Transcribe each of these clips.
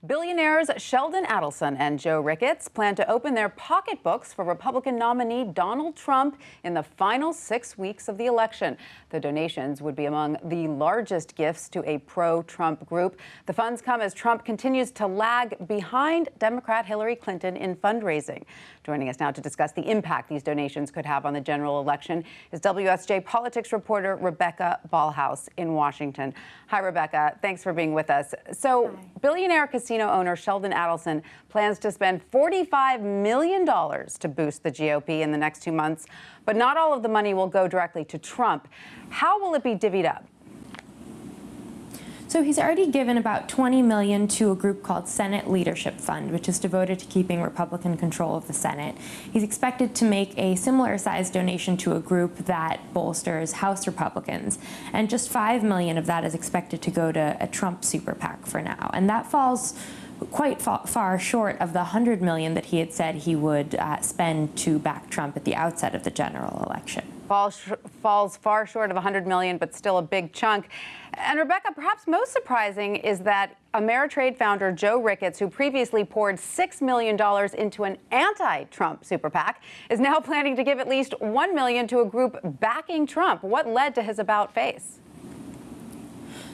Billionaires Sheldon Adelson and Joe Ricketts plan to open their pocketbooks for Republican nominee Donald Trump in the final 6 weeks of the election. The donations would be among the largest gifts to a pro-Trump group. The funds come as Trump continues to lag behind Democrat Hillary Clinton in fundraising. Joining us now to discuss the impact these donations could have on the general election is WSJ politics reporter Rebecca Ballhaus in Washington. Hi, Rebecca. Thanks for being with us. So, Hi. Billionaire casino owner Sheldon Adelson plans to spend $45 million to boost the GOP in the next 2 months, but not all of the money will go directly to Trump. How will it be divvied up? So he's already given about $20 million to a group called Senate Leadership Fund, which is devoted to keeping Republican control of the Senate. He's expected to make a similar sized donation to a group that bolsters House Republicans. And just $5 million of that is expected to go to a Trump super PAC for now. And that falls quite far short of the $100 million that he had said he would spend to back Trump at the outset of the general election. Falls far short of $100 million, but still a big chunk. And Rebecca, perhaps most surprising is that Ameritrade founder Joe Ricketts, who previously poured $6 million into an anti-Trump super PAC, is now planning to give at least $1 million to a group backing Trump. What led to his about-face?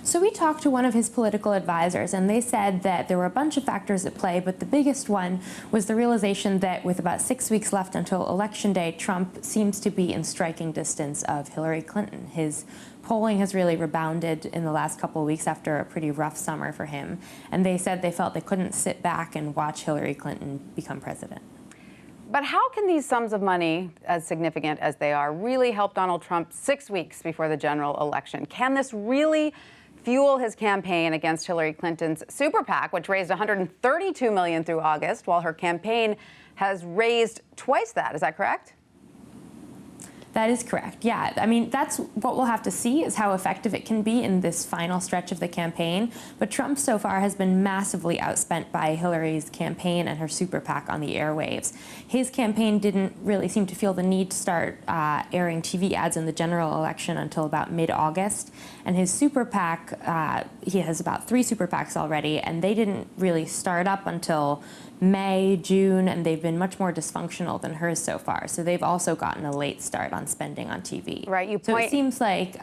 So we talked to one of his political advisors, and they said that there were a bunch of factors at play, but the biggest one was the realization that with about 6 weeks left until Election Day, Trump seems to be in striking distance of Hillary Clinton. His polling has really rebounded in the last couple of weeks after a pretty rough summer for him, and they said they felt they couldn't sit back and watch Hillary Clinton become president. But how can these sums of money, as significant as they are, really help Donald Trump 6 weeks before the general election? Can this really fuel his campaign against Hillary Clinton's super PAC, which raised $132 million through August, while her campaign has raised twice that? Is that correct? That is correct. Yeah, I mean, that's what we'll have to see is how effective it can be in this final stretch of the campaign. But Trump so far has been massively outspent by Hillary's campaign and her super PAC on the airwaves. His campaign didn't really seem to feel the need to start airing TV ads in the general election until about mid-August. And his super PAC, he has about 3 super PACs already, and they didn't really start up until May, June, and they've been much more dysfunctional than hers so far. So they've also gotten a late start on spending on TV. Right. So it seems like,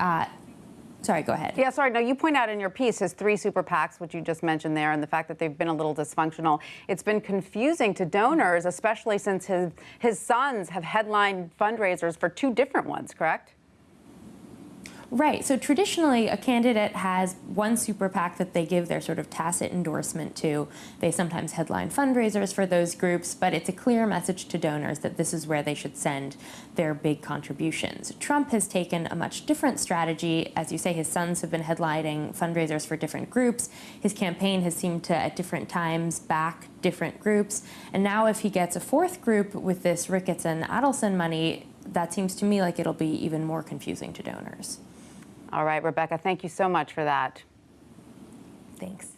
sorry, go ahead. Yeah, sorry. No, you point out in your piece his 3 super PACs, which you just mentioned there, and the fact that they've been a little dysfunctional. It's been confusing to donors, especially since his sons have headlined fundraisers for 2 different ones, correct? Right. So traditionally, a candidate has one super PAC that they give their sort of tacit endorsement to. They sometimes headline fundraisers for those groups, but it's a clear message to donors that this is where they should send their big contributions. Trump has taken a much different strategy. As you say, his sons have been headlining fundraisers for different groups. His campaign has seemed to, at different times, back different groups. And now if he gets a 4th group with this Ricketts and Adelson money, that seems to me like it'll be even more confusing to donors. All right, Rebecca, thank you so much for that. Thanks.